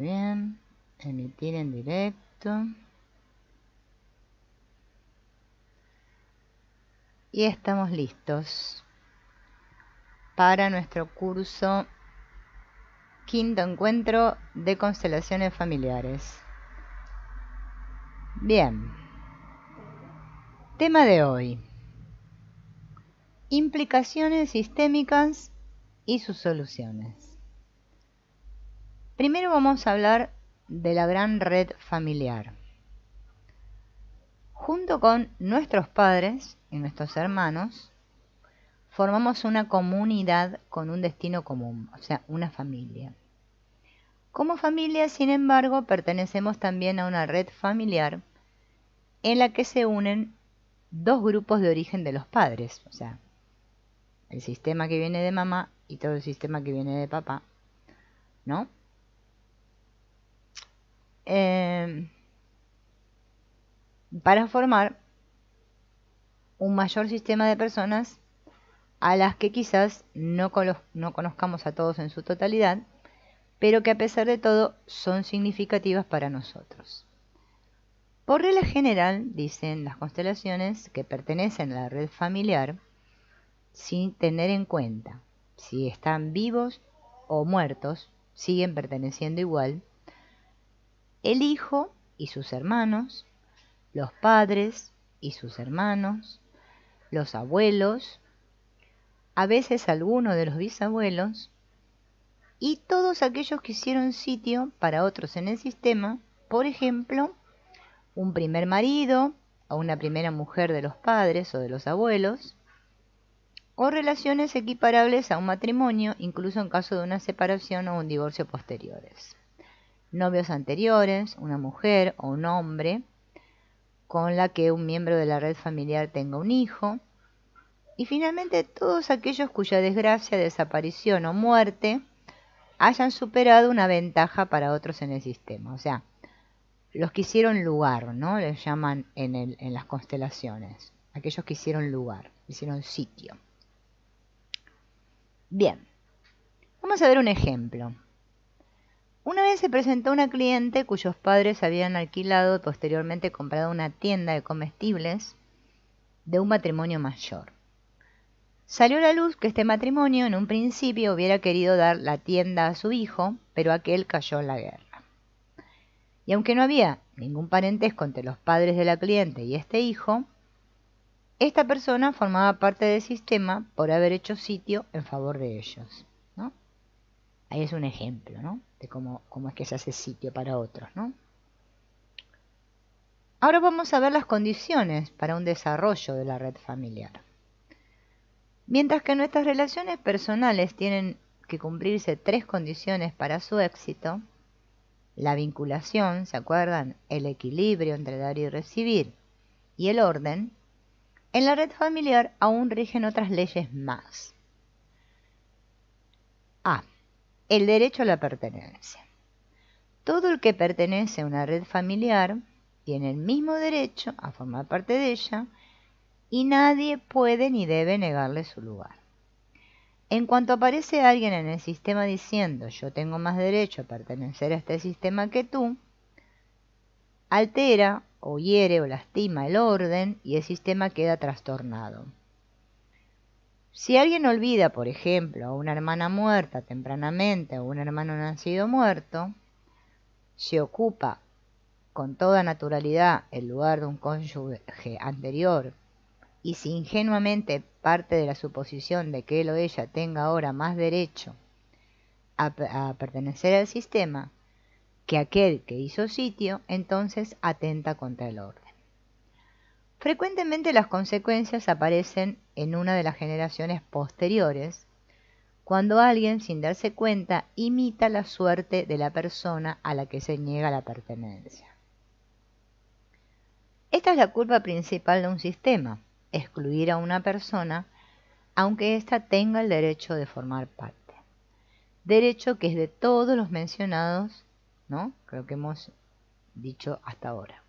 Bien, emitir en directo. Y estamos listos para nuestro curso Quinto Encuentro de Constelaciones Familiares. Bien, tema de hoy: implicaciones sistémicas y sus soluciones. Primero vamos a hablar de la gran red familiar. Junto con nuestros padres y nuestros hermanos, formamos una comunidad con un destino común, o sea, una familia. Como familia, sin embargo, pertenecemos también a una red familiar en la que se unen dos grupos de origen de los padres, o sea, el sistema que viene de mamá y todo el sistema que viene de papá, ¿no? Para formar un mayor sistema de personas a las que quizás no conozcamos a todos en su totalidad, pero que a pesar de todo son significativas para nosotros. Por regla general, dicen las constelaciones, que pertenecen a la red familiar sin tener en cuenta si están vivos o muertos, siguen perteneciendo igual, el hijo y sus hermanos, los padres y sus hermanos, los abuelos, a veces alguno de los bisabuelos, y todos aquellos que hicieron sitio para otros en el sistema, por ejemplo, un primer marido o una primera mujer de los padres o de los abuelos, o relaciones equiparables a un matrimonio, incluso en caso de una separación o un divorcio posteriores. Novios anteriores, una mujer o un hombre con la que un miembro de la red familiar tenga un hijo, y finalmente todos aquellos cuya desgracia, desaparición o muerte hayan superado una ventaja para otros en el sistema, o sea, los que hicieron lugar, ¿no? Les llaman en las constelaciones, aquellos que hicieron lugar, hicieron sitio. Bien, vamos a ver un ejemplo. Una vez se presentó una cliente cuyos padres habían alquilado y posteriormente comprado una tienda de comestibles de un matrimonio mayor. Salió a la luz que este matrimonio en un principio hubiera querido dar la tienda a su hijo, pero aquel cayó en la guerra. Y aunque no había ningún parentesco entre los padres de la cliente y este hijo, esta persona formaba parte del sistema por haber hecho sitio en favor de ellos, ¿no? Ahí es un ejemplo, ¿no? De cómo es que se hace sitio para otros, ¿no? Ahora vamos a ver las condiciones para un desarrollo de la red familiar. Mientras que nuestras relaciones personales tienen que cumplirse 3 condiciones para su éxito: la vinculación, ¿se acuerdan?, el equilibrio entre dar y recibir, y el orden, en la red familiar aún rigen otras leyes más. A. El derecho a la pertenencia. Todo el que pertenece a una red familiar tiene el mismo derecho a formar parte de ella y nadie puede ni debe negarle su lugar. En cuanto aparece alguien en el sistema diciendo yo tengo más derecho a pertenecer a este sistema que tú, altera o hiere o lastima el orden y el sistema queda trastornado. Si alguien olvida, por ejemplo, a una hermana muerta tempranamente o un hermano nacido muerto, se ocupa con toda naturalidad el lugar de un cónyuge anterior y si ingenuamente parte de la suposición de que él o ella tenga ahora más derecho a pertenecer al sistema que aquel que hizo sitio, entonces atenta contra el orden. Frecuentemente las consecuencias aparecen en una de las generaciones posteriores, cuando alguien, sin darse cuenta, imita la suerte de la persona a la que se niega la pertenencia. Esta es la culpa principal de un sistema: excluir a una persona aunque ésta tenga el derecho de formar parte. Derecho que es de todos los mencionados, ¿no? Creo que hemos dicho hasta ahora.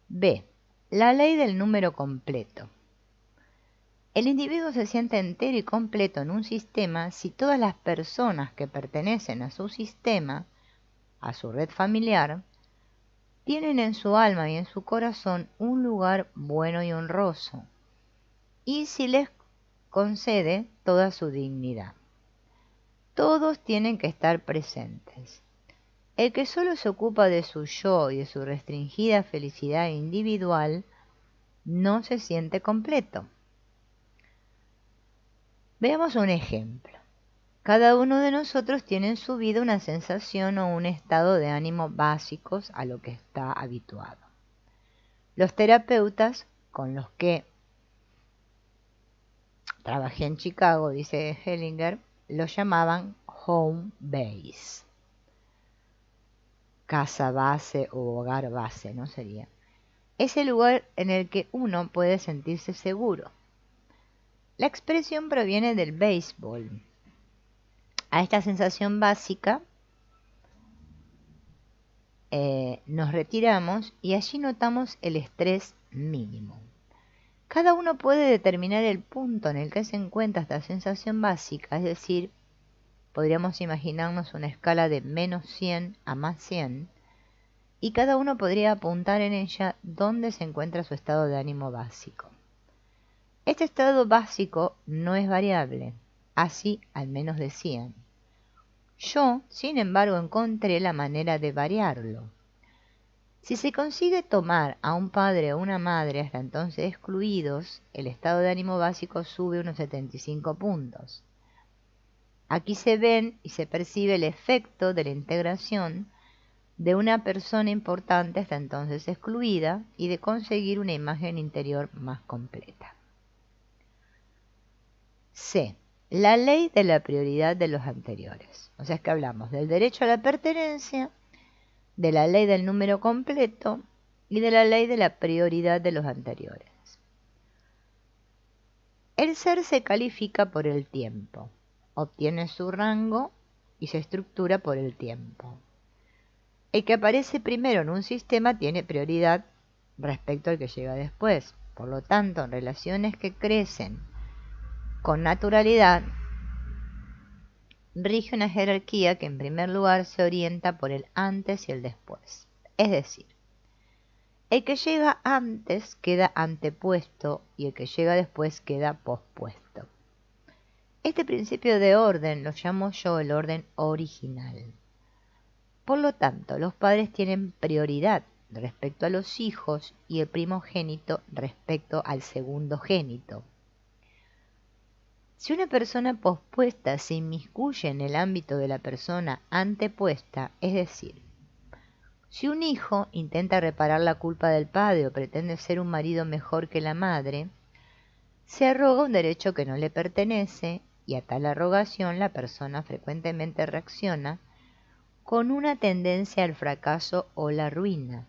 B. La ley del número completo. El individuo se siente entero y completo en un sistema si todas las personas que pertenecen a su sistema a su red familiar, tienen en su alma y en su corazón un lugar bueno y honroso, y si les concede toda su dignidad. Todos tienen que estar presentes. El que solo se ocupa de su yo y de su restringida felicidad individual no se siente completo. Veamos un ejemplo. Cada uno de nosotros tiene en su vida una sensación o un estado de ánimo básicos a lo que está habituado. Los terapeutas con los que trabajé en Chicago, dice Hellinger, lo llamaban home base. Casa base o hogar base, ¿no sería? Es el lugar en el que uno puede sentirse seguro. La expresión proviene del béisbol. A esta sensación básica nos retiramos y allí notamos el estrés mínimo. Cada uno puede determinar el punto en el que se encuentra esta sensación básica, es decir, podríamos imaginarnos una escala de menos 100 a más 100, y cada uno podría apuntar en ella dónde se encuentra su estado de ánimo básico. Este estado básico no es variable, así al menos decían. Yo, sin embargo, encontré la manera de variarlo. Si se consigue tomar a un padre o una madre hasta entonces excluidos, el estado de ánimo básico sube unos 75 puntos. Aquí se ven y se percibe el efecto de la integración de una persona importante hasta entonces excluida y de conseguir una imagen interior más completa. C. La ley de la prioridad de los anteriores. O sea, es que hablamos del derecho a la pertenencia, de la ley del número completo y de la ley de la prioridad de los anteriores. El ser se califica por el tiempo, obtiene su rango y se estructura por el tiempo. El que aparece primero en un sistema tiene prioridad respecto al que llega después. Por lo tanto, en relaciones que crecen con naturalidad, rige una jerarquía que en primer lugar se orienta por el antes y el después. Es decir, el que llega antes queda antepuesto y el que llega después queda pospuesto. Este principio de orden lo llamo yo el orden original. Por lo tanto, los padres tienen prioridad respecto a los hijos y el primogénito respecto al segundogénito. Si una persona pospuesta se inmiscuye en el ámbito de la persona antepuesta, es decir, si un hijo intenta reparar la culpa del padre o pretende ser un marido mejor que la madre, se arroga un derecho que no le pertenece y a tal arrogación la persona frecuentemente reacciona con una tendencia al fracaso o la ruina.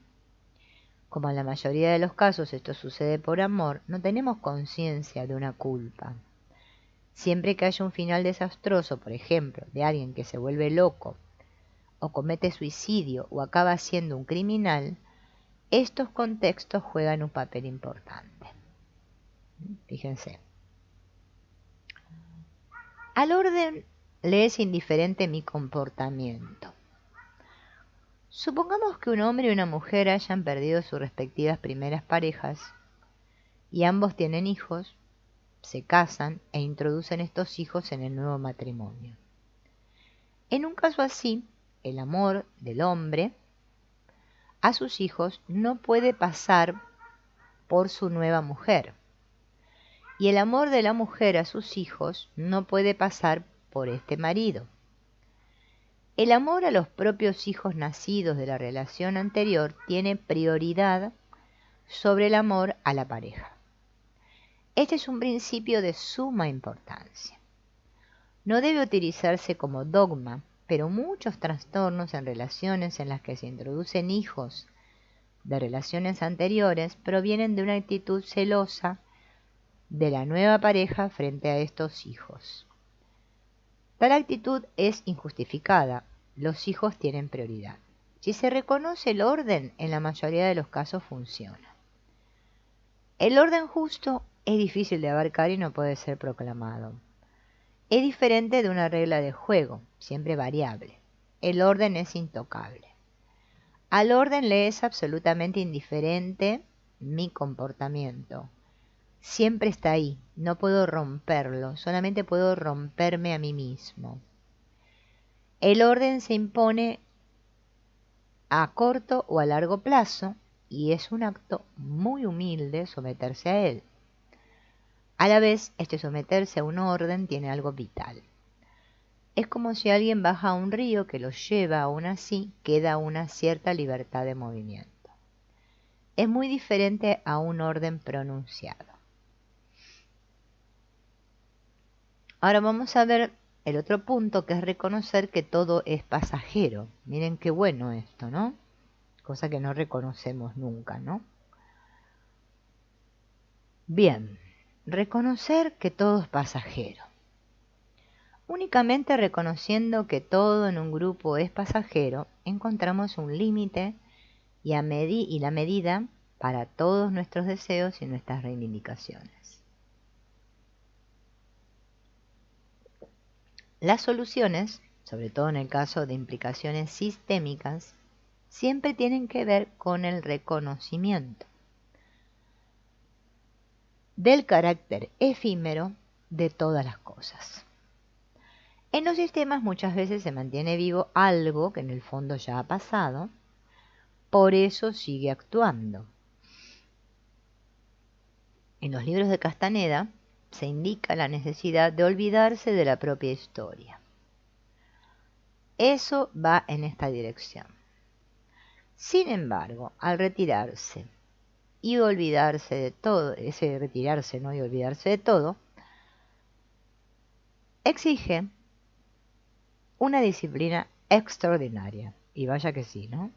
Como en la mayoría de los casos esto sucede por amor, no tenemos conciencia de una culpa. Siempre que haya un final desastroso, por ejemplo, de alguien que se vuelve loco, o comete suicidio, o acaba siendo un criminal, estos contextos juegan un papel importante. Fíjense. Al orden le es indiferente mi comportamiento. Supongamos que un hombre y una mujer hayan perdido sus respectivas primeras parejas y ambos tienen hijos, se casan e introducen estos hijos en el nuevo matrimonio. En un caso así, el amor del hombre a sus hijos no puede pasar por su nueva mujer y el amor de la mujer a sus hijos no puede pasar por este marido. El amor a los propios hijos nacidos de la relación anterior tiene prioridad sobre el amor a la pareja. Este es un principio de suma importancia. No debe utilizarse como dogma, pero muchos trastornos en relaciones en las que se introducen hijos de relaciones anteriores provienen de una actitud celosa de la nueva pareja frente a estos hijos. Tal actitud es injustificada. Los hijos tienen prioridad. Si se reconoce el orden, en la mayoría de los casos funciona. El orden justo es difícil de abarcar y no puede ser proclamado. Es diferente de una regla de juego, siempre variable. el orden es intocable. Al orden le es absolutamente indiferente mi comportamiento. Siempre está ahí, no puedo romperlo, solamente puedo romperme a mí mismo. El orden se impone a corto o a largo plazo y es un acto muy humilde someterse a él. A la vez, este someterse a un orden tiene algo vital. Es como si alguien baja a un río que lo lleva, aún así queda una cierta libertad de movimiento. Es muy diferente a un orden pronunciado. Ahora vamos a ver el otro punto, que es reconocer que todo es pasajero. Miren qué bueno esto, ¿no? Cosa que no reconocemos nunca, ¿no? Bien, reconocer que todo es pasajero. Únicamente reconociendo que todo en un grupo es pasajero, encontramos un límite y la medida para todos nuestros deseos y nuestras reivindicaciones. Las soluciones, sobre todo en el caso de implicaciones sistémicas, siempre tienen que ver con el reconocimiento del carácter efímero de todas las cosas. En los sistemas muchas veces se mantiene vivo algo que en el fondo ya ha pasado, por eso sigue actuando. En los libros de Castaneda se indica la necesidad de olvidarse de la propia historia. Eso va en esta dirección. Sin embargo, al retirarse y olvidarse de todo, ese retirarse, ¿no? Y olvidarse de todo, exige una disciplina extraordinaria. Y vaya que sí, ¿no?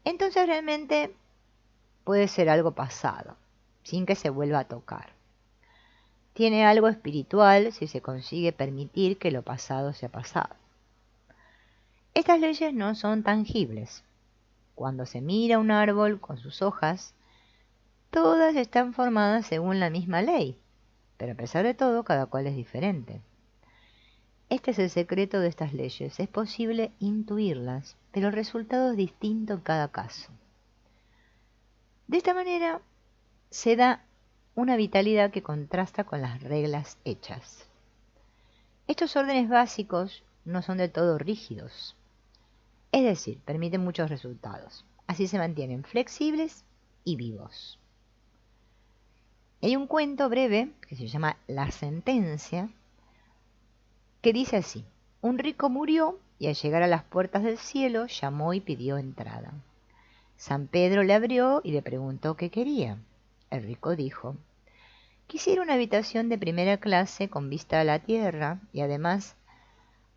Entonces realmente puede ser algo pasado, sin que se vuelva a tocar. Tiene algo espiritual si se consigue permitir que lo pasado sea pasado. Estas leyes no son tangibles. Cuando se mira un árbol con sus hojas, todas están formadas según la misma ley, pero a pesar de todo, cada cual es diferente. Este es el secreto de estas leyes. Es posible intuirlas, pero el resultado es distinto en cada caso. De esta manera se da una vitalidad que contrasta con las reglas hechas. Estos órdenes básicos no son del todo rígidos, es decir, permiten muchos resultados. Así se mantienen flexibles y vivos. Hay un cuento breve que se llama La Sentencia, que dice así: un rico murió y al llegar a las puertas del cielo llamó y pidió entrada. San Pedro le abrió y le preguntó qué quería. El rico dijo: quisiera una habitación de primera clase con vista a la tierra y además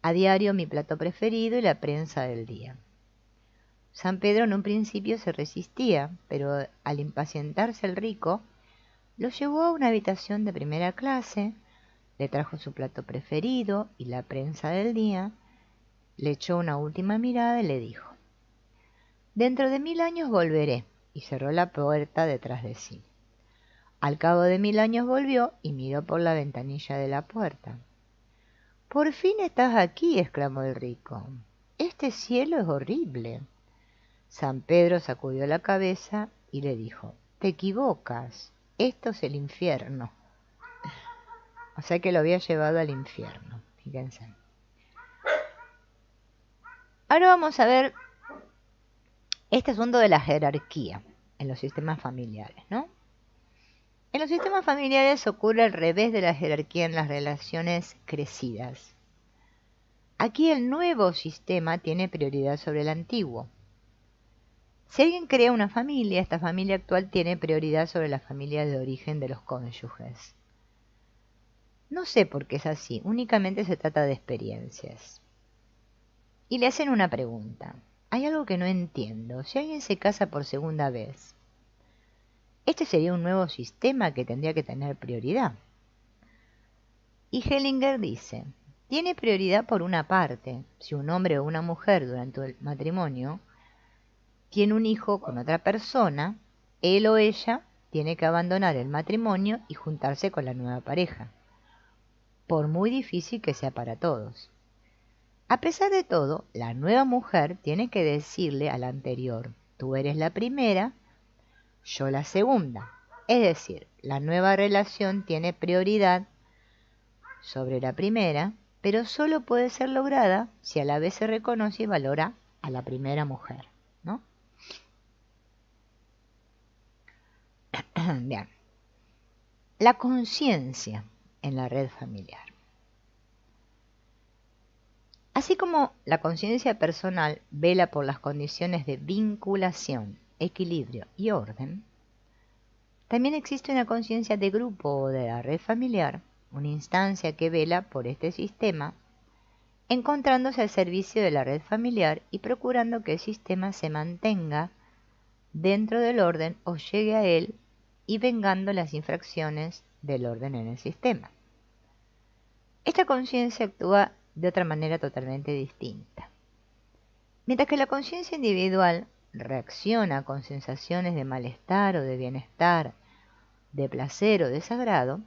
a diario mi plato preferido y la prensa del día. San Pedro en un principio se resistía, pero al impacientarse el rico, lo llevó a una habitación de primera clase, le trajo su plato preferido y la prensa del día, le echó una última mirada y le dijo: dentro de 1000 años volveré, y cerró la puerta detrás de sí. Al cabo de 1000 años volvió y miró por la ventanilla de la puerta. «Por fin estás aquí», exclamó el rico. «Este cielo es horrible». San Pedro sacudió la cabeza y le dijo: «Te equivocas, esto es el infierno». O sea que lo había llevado al infierno, fíjense. Ahora vamos a ver este asunto de la jerarquía en los sistemas familiares, ¿no? En los sistemas familiares ocurre al revés de la jerarquía en las relaciones crecidas. Aquí el nuevo sistema tiene prioridad sobre el antiguo. Si alguien crea una familia, esta familia actual tiene prioridad sobre la familia de origen de los cónyuges. No sé por qué es así, únicamente se trata de experiencias. Y le hacen una pregunta. Hay algo que no entiendo. Si alguien se casa por segunda vez, este sería un nuevo sistema que tendría que tener prioridad. Y Hellinger dice: tiene prioridad por una parte. Si un hombre o una mujer durante el matrimonio tiene un hijo con otra persona, él o ella tiene que abandonar el matrimonio y juntarse con la nueva pareja, por muy difícil que sea para todos. A pesar de todo, la nueva mujer tiene que decirle a la anterior: tú eres la primera, yo la segunda. Es decir, la nueva relación tiene prioridad sobre la primera, pero solo puede ser lograda si a la vez se reconoce y valora a la primera mujer, ¿no? Bien. La conciencia en la red familiar. Así como la conciencia personal vela por las condiciones de vinculación, equilibrio y orden, también existe una conciencia de grupo o de la red familiar, una instancia que vela por este sistema, encontrándose al servicio de la red familiar y procurando que el sistema se mantenga dentro del orden o llegue a él y vengando las infracciones del orden en el sistema. Esta conciencia actúa de otra manera totalmente distinta. Mientras que la conciencia individual reacciona con sensaciones de malestar o de bienestar, de placer o desagrado,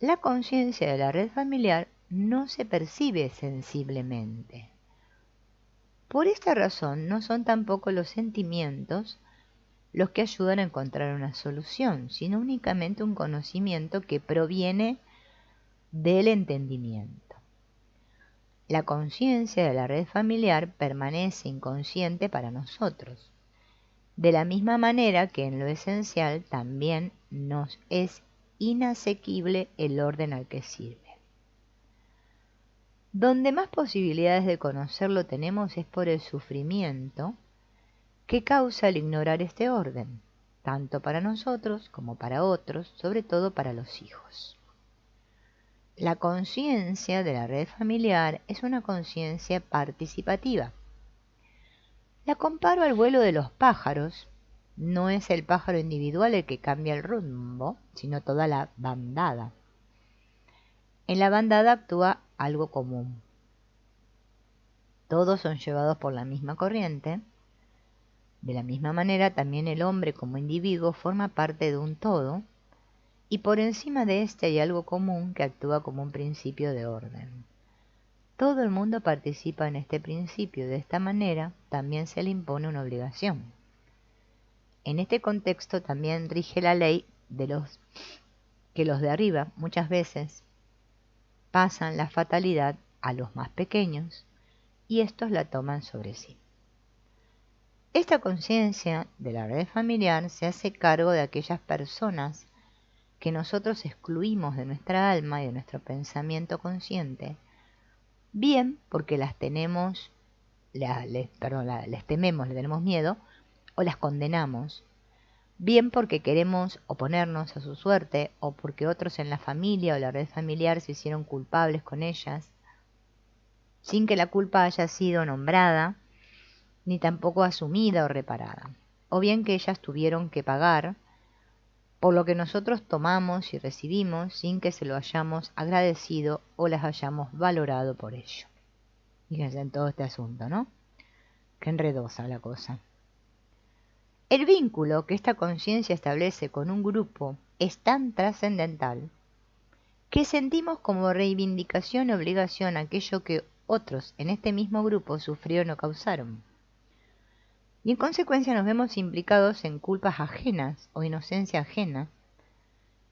la conciencia de la red familiar no se percibe sensiblemente. Por esta razón no son tampoco los sentimientos los que ayudan a encontrar una solución, sino únicamente un conocimiento que proviene del entendimiento. La conciencia de la red familiar permanece inconsciente para nosotros, de la misma manera que en lo esencial también nos es inasequible el orden al que sirve. Donde más posibilidades de conocerlo tenemos es por el sufrimiento que causa el ignorar este orden, tanto para nosotros como para otros, sobre todo para los hijos. La conciencia de la red familiar es una conciencia participativa. La comparo al vuelo de los pájaros. No es el pájaro individual el que cambia el rumbo, sino toda la bandada. En la bandada actúa algo común. Todos son llevados por la misma corriente. De la misma manera, también el hombre como individuo forma parte de un todo, y por encima de este hay algo común que actúa como un principio de orden. Todo el mundo participa en este principio, de esta manera también se le impone una obligación. En este contexto también rige la ley de los de arriba muchas veces pasan la fatalidad a los más pequeños y estos la toman sobre sí. Esta conciencia de la red familiar se hace cargo de aquellas personas que nosotros excluimos de nuestra alma y de nuestro pensamiento consciente, bien porque las tememos, les tenemos miedo, o las condenamos, bien porque queremos oponernos a su suerte, o porque otros en la familia o la red familiar se hicieron culpables con ellas, sin que la culpa haya sido nombrada, ni tampoco asumida o reparada, o bien que ellas tuvieron que pagar por lo que nosotros tomamos y recibimos sin que se lo hayamos agradecido o las hayamos valorado por ello. Fíjense en todo este asunto, ¿no? Qué enredosa la cosa. El vínculo que esta conciencia establece con un grupo es tan trascendental que sentimos como reivindicación y obligación aquello que otros en este mismo grupo sufrieron o causaron. Y en consecuencia nos vemos implicados en culpas ajenas o inocencia ajena,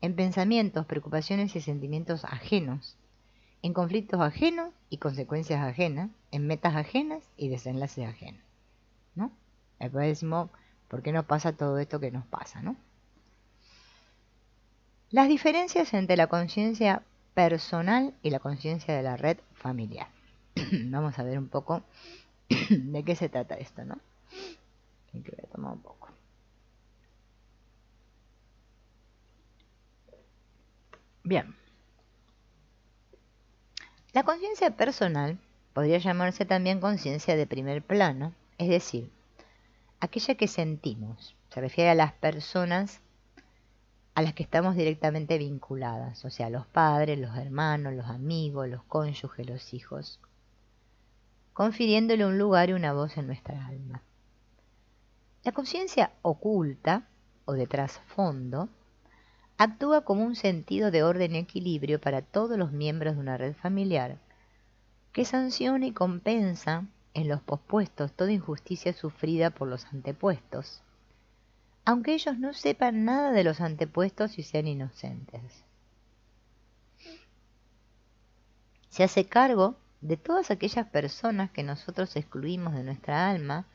en pensamientos, preocupaciones y sentimientos ajenos, en conflictos ajenos y consecuencias ajenas, en metas ajenas y desenlaces ajenos, ¿no? Después decimos, ¿por qué nos pasa todo esto que nos pasa, no? Las diferencias entre la conciencia personal y la conciencia de la red familiar. Vamos a ver un poco de qué se trata esto, ¿no? Que voy a tomar un poco. Bien. La conciencia personal podría llamarse también conciencia de primer plano, es decir, aquella que sentimos. Se refiere a las personas a las que estamos directamente vinculadas, o sea, los padres, los hermanos, los amigos, los cónyuges, los hijos, confiriéndole un lugar y una voz en nuestra alma. La conciencia oculta o de trasfondo actúa como un sentido de orden y equilibrio para todos los miembros de una red familiar, que sanciona y compensa en los pospuestos toda injusticia sufrida por los antepuestos, aunque ellos no sepan nada de los antepuestos y sean inocentes. Se hace cargo de todas aquellas personas que nosotros excluimos de nuestra alma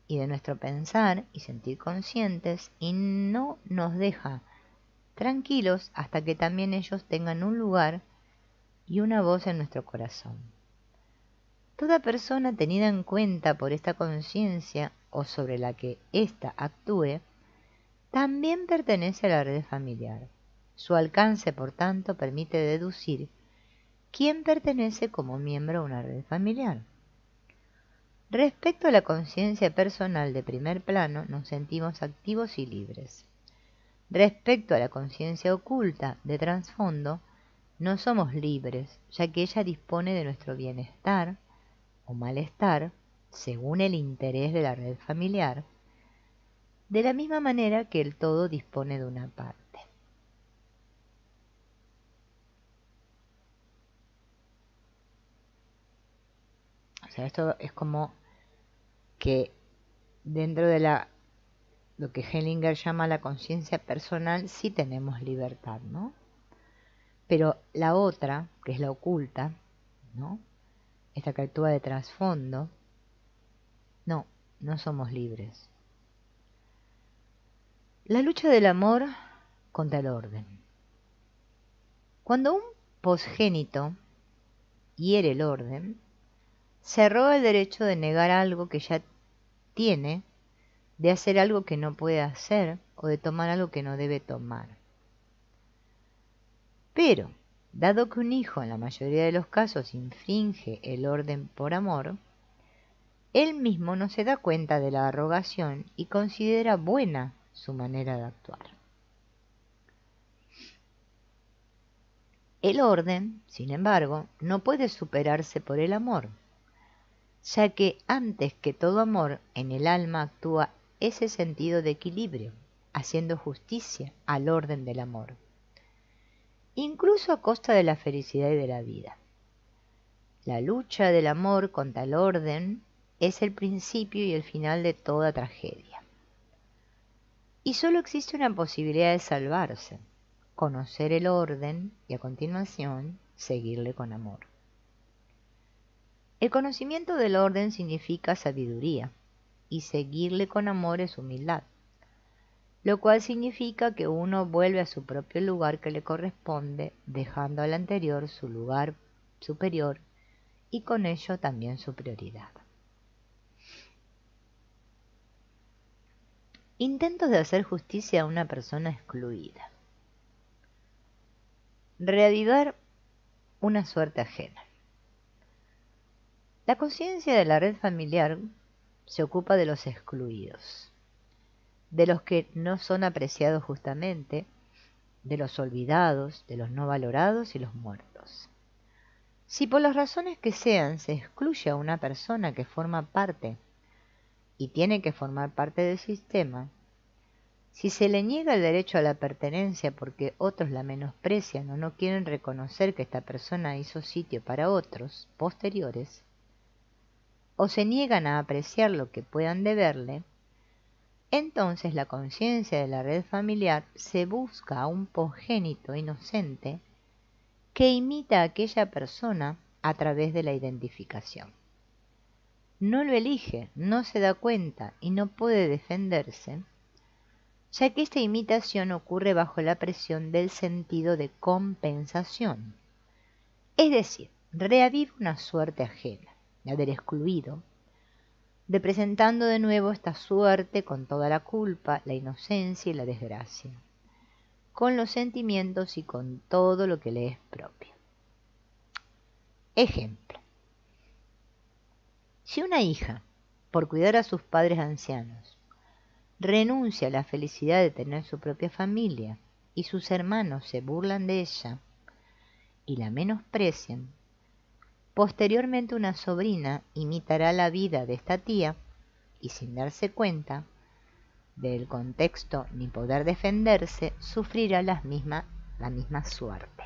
y de nuestro pensar y sentir conscientes, y no nos deja tranquilos hasta que también ellos tengan un lugar y una voz en nuestro corazón. Toda persona tenida en cuenta por esta conciencia o sobre la que ésta actúe, también pertenece a la red familiar. Su alcance, por tanto, permite deducir quién pertenece como miembro a una red familiar. Respecto a la conciencia personal de primer plano, nos sentimos activos y libres. Respecto a la conciencia oculta de trasfondo, no somos libres, ya que ella dispone de nuestro bienestar o malestar según el interés de la red familiar, de la misma manera que el todo dispone de una parte. O sea, esto es como que dentro de lo que Hellinger llama la conciencia personal sí tenemos libertad, ¿no? Pero la otra, que es la oculta, ¿no? Esta que actúa de trasfondo, no somos libres. La lucha del amor contra el orden. Cuando un posgénito hiere el orden, se arroga el derecho de negar algo que ya tiene, de hacer algo que no puede hacer o de tomar algo que no debe tomar. Pero, dado que un hijo en la mayoría de los casos infringe el orden por amor, él mismo no se da cuenta de la arrogación y considera buena su manera de actuar. El orden, sin embargo, no puede superarse por el amor, ya que antes que todo amor en el alma actúa ese sentido de equilibrio, haciendo justicia al orden del amor, incluso a costa de la felicidad y de la vida. La lucha del amor contra el orden es el principio y el final de toda tragedia. Y solo existe una posibilidad de salvarse: conocer el orden y a continuación seguirle con amor. El conocimiento del orden significa sabiduría y seguirle con amor es humildad, lo cual significa que uno vuelve a su propio lugar que le corresponde, dejando al anterior su lugar superior y con ello también su prioridad. Intentos de hacer justicia a una persona excluida. Reavivar una suerte ajena. La conciencia de la red familiar se ocupa de los excluidos, de los que no son apreciados justamente, de los olvidados, de los no valorados y los muertos. Si por las razones que sean se excluye a una persona que forma parte y tiene que formar parte del sistema, si se le niega el derecho a la pertenencia porque otros la menosprecian o no quieren reconocer que esta persona hizo sitio para otros posteriores, o se niegan a apreciar lo que puedan deberle, entonces la conciencia de la red familiar se busca a un posgénito inocente que imita a aquella persona a través de la identificación. No lo elige, no se da cuenta y no puede defenderse, ya que esta imitación ocurre bajo la presión del sentido de compensación. Es decir, reaviva una suerte ajena, la del excluido, representando de nuevo esta suerte con toda la culpa, la inocencia y la desgracia, con los sentimientos y con todo lo que le es propio. Ejemplo. Si una hija, por cuidar a sus padres ancianos, renuncia a la felicidad de tener su propia familia y sus hermanos se burlan de ella y la menosprecian, posteriormente una sobrina imitará la vida de esta tía y sin darse cuenta del contexto ni poder defenderse, sufrirá la misma suerte.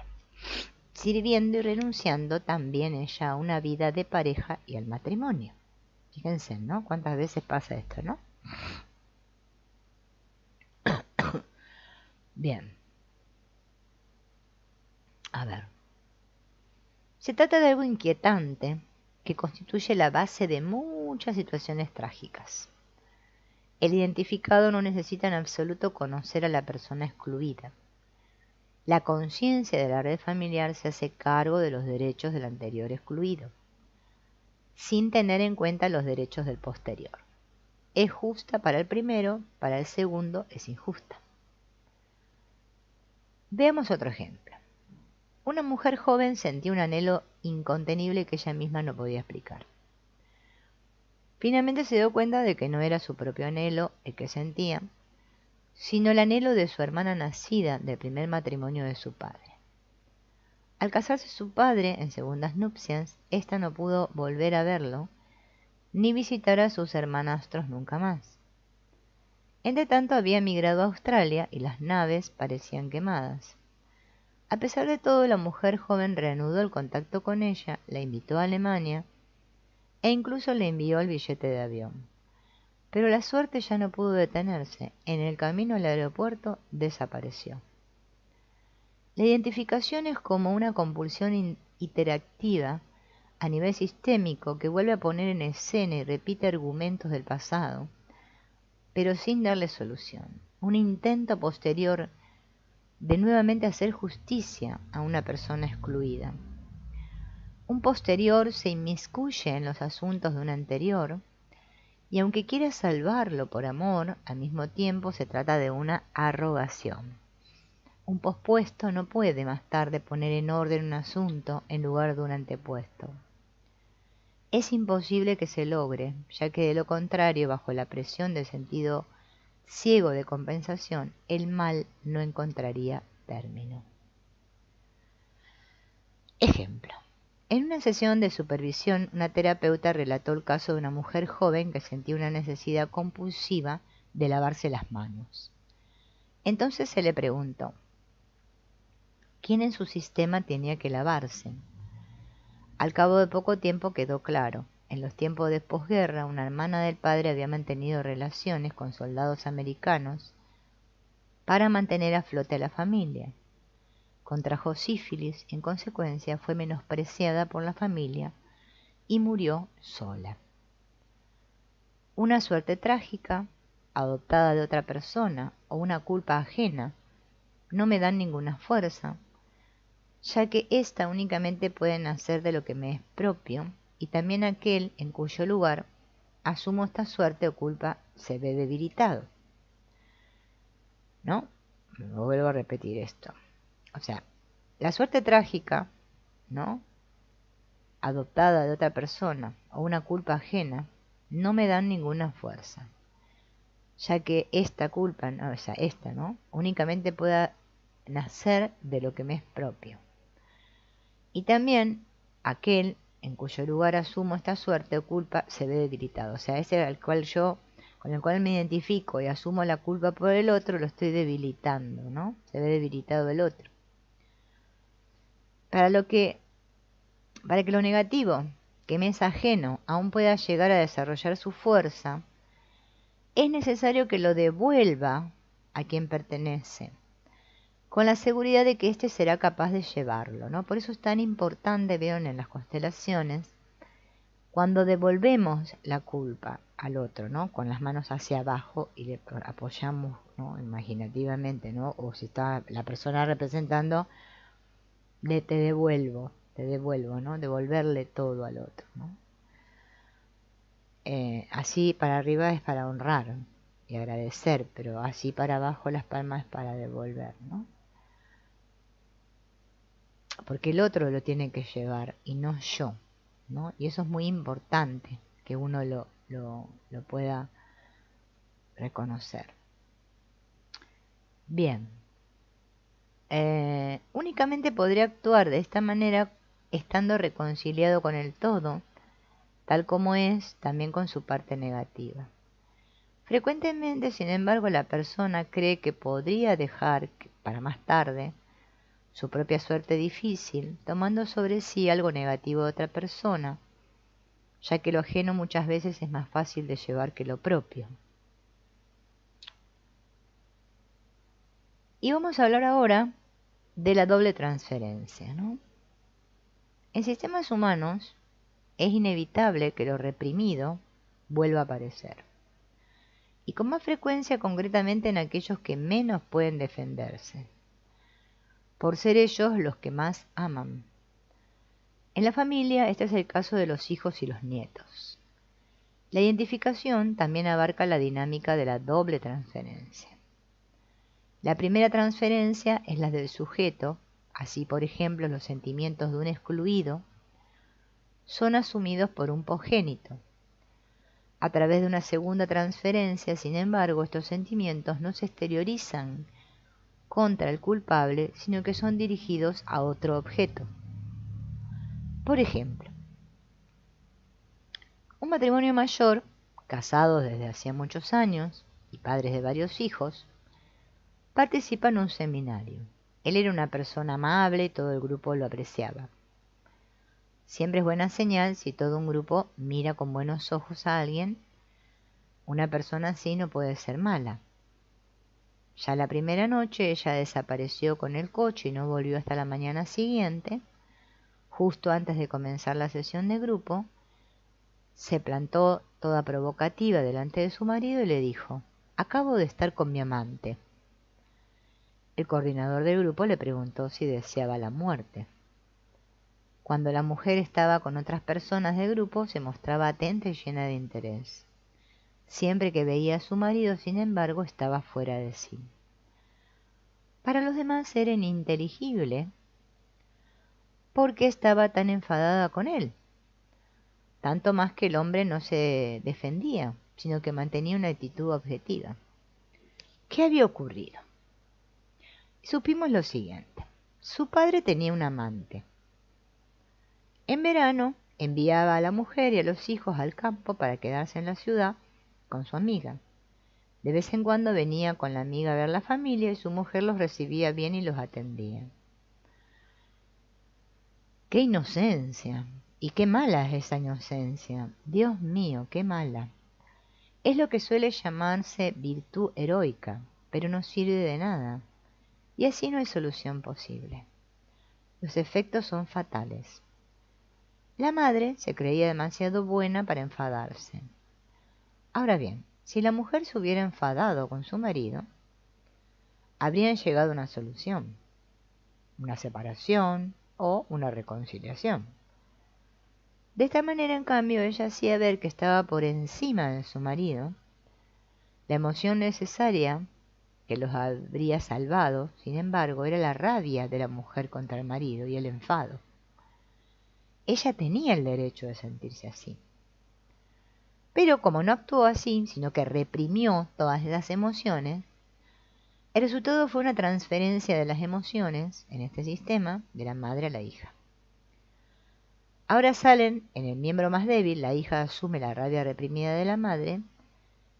sirviendo y renunciando también ella a una vida de pareja y al matrimonio. Fíjense, ¿no? ¿Cuántas veces pasa esto, no? Bien. A ver. Se trata de algo inquietante que constituye la base de muchas situaciones trágicas. El identificado no necesita en absoluto conocer a la persona excluida. La conciencia de la red familiar se hace cargo de los derechos del anterior excluido, sin tener en cuenta los derechos del posterior. Es justa para el primero, para el segundo es injusta. Veamos otro ejemplo. Una mujer joven sentía un anhelo incontenible que ella misma no podía explicar. Finalmente se dio cuenta de que no era su propio anhelo el que sentía, sino el anhelo de su hermana nacida del primer matrimonio de su padre. Al casarse su padre en segundas nupcias, ésta no pudo volver a verlo, ni visitar a sus hermanastros nunca más. Entretanto había emigrado a Australia y las naves parecían quemadas. A pesar de todo, la mujer joven reanudó el contacto con ella, la invitó a Alemania e incluso le envió el billete de avión. Pero la suerte ya no pudo detenerse. En el camino al aeropuerto desapareció. La identificación es como una compulsión interactiva a nivel sistémico que vuelve a poner en escena y repite argumentos del pasado, pero sin darle solución. Un intento posterior de nuevamente hacer justicia a una persona excluida. Un posterior se inmiscuye en los asuntos de un anterior, y aunque quiera salvarlo por amor, al mismo tiempo se trata de una arrogación. Un pospuesto no puede más tarde poner en orden un asunto en lugar de un antepuesto. Es imposible que se logre, ya que de lo contrario, bajo la presión del sentido ciego de compensación, el mal no encontraría término. Ejemplo. En una sesión de supervisión, una terapeuta relató el caso de una mujer joven que sentía una necesidad compulsiva de lavarse las manos. Entonces se le preguntó, ¿quién en su sistema tenía que lavarse? Al cabo de poco tiempo quedó claro. En los tiempos de posguerra, una hermana del padre había mantenido relaciones con soldados americanos para mantener a flote a la familia. Contrajo sífilis, en consecuencia fue menospreciada por la familia y murió sola. Una suerte trágica, adoptada de otra persona, o una culpa ajena, no me dan ninguna fuerza, ya que ésta únicamente puede nacer de lo que me es propio, y también aquel en cuyo lugar asumo esta suerte o culpa se ve debilitado. ¿No? No vuelvo a repetir esto. O sea, la suerte trágica, ¿no?, adoptada de otra persona o una culpa ajena, no me dan ninguna fuerza, ya que esta culpa, no, o sea, esta, ¿no?, únicamente pueda nacer de lo que me es propio. Y también aquel en cuyo lugar asumo esta suerte o culpa se ve debilitado. O sea, ese al cual yo, con el cual me identifico y asumo la culpa por el otro, lo estoy debilitando, ¿no? Se ve debilitado el otro. Para que lo negativo, que me es ajeno, aún pueda llegar a desarrollar su fuerza, es necesario que lo devuelva a quien pertenece, con la seguridad de que éste será capaz de llevarlo, ¿no? Por eso es tan importante, vieron en las constelaciones, cuando devolvemos la culpa al otro, ¿no?, con las manos hacia abajo y le apoyamos, ¿no?, imaginativamente, ¿no?, o si está la persona representando, te devuelvo, ¿no?, devolverle todo al otro, ¿no? Así para arriba es para honrar y agradecer, pero así para abajo las palmas es para devolver, ¿no? Porque el otro lo tiene que llevar y no yo, ¿no? Y eso es muy importante que uno lo pueda reconocer. Bien. Únicamente podría actuar de esta manera estando reconciliado con el todo, tal como es, también con su parte negativa. Frecuentemente, sin embargo, la persona cree que podría dejar para más tarde su propia suerte difícil, tomando sobre sí algo negativo de otra persona, ya que lo ajeno muchas veces es más fácil de llevar que lo propio. Y vamos a hablar ahora de la doble transferencia, ¿no? En sistemas humanos es inevitable que lo reprimido vuelva a aparecer, y con más frecuencia concretamente en aquellos que menos pueden defenderse, por ser ellos los que más aman. En la familia este es el caso de los hijos y los nietos. La identificación también abarca la dinámica de la doble transferencia. La primera transferencia es la del sujeto, así por ejemplo los sentimientos de un excluido son asumidos por un progénito. A través de una segunda transferencia, sin embargo, estos sentimientos no se exteriorizan contra el culpable, sino que son dirigidos a otro objeto. Por ejemplo, un matrimonio mayor, casados desde hacía muchos años y padres de varios hijos, participa en un seminario. Él era una persona amable y todo el grupo lo apreciaba. Siempre es buena señal si todo un grupo mira con buenos ojos a alguien. Una persona así no puede ser mala. Ya la primera noche ella desapareció con el coche y no volvió hasta la mañana siguiente. Justo antes de comenzar la sesión de grupo, se plantó toda provocativa delante de su marido y le dijo: «Acabo de estar con mi amante». El coordinador del grupo le preguntó si deseaba la muerte. Cuando la mujer estaba con otras personas del grupo, se mostraba atenta y llena de interés. Siempre que veía a su marido, sin embargo, estaba fuera de sí. Para los demás era ininteligible por qué estaba tan enfadada con él. Tanto más que el hombre no se defendía, sino que mantenía una actitud objetiva. ¿Qué había ocurrido? Supimos lo siguiente. Su padre tenía un amante. En verano enviaba a la mujer y a los hijos al campo para quedarse en la ciudad con su amiga. De vez en cuando venía con la amiga a ver la familia y su mujer los recibía bien y los atendía. ¡Qué inocencia! Y qué mala es esa inocencia. Dios mío, qué mala. Es lo que suele llamarse virtud heroica, pero no sirve de nada. Y así no hay solución posible. Los efectos son fatales. La madre se creía demasiado buena para enfadarse. Ahora bien, si la mujer se hubiera enfadado con su marido, habrían llegado a una solución, una separación o una reconciliación. De esta manera, en cambio, ella hacía ver que estaba por encima de su marido. La emoción necesaria que los habría salvado, sin embargo, era la rabia de la mujer contra el marido y el enfado. Ella tenía el derecho de sentirse así. Pero como no actuó así, sino que reprimió todas las emociones, el resultado fue una transferencia de las emociones, en este sistema, de la madre a la hija. Ahora salen en el miembro más débil, la hija asume la rabia reprimida de la madre,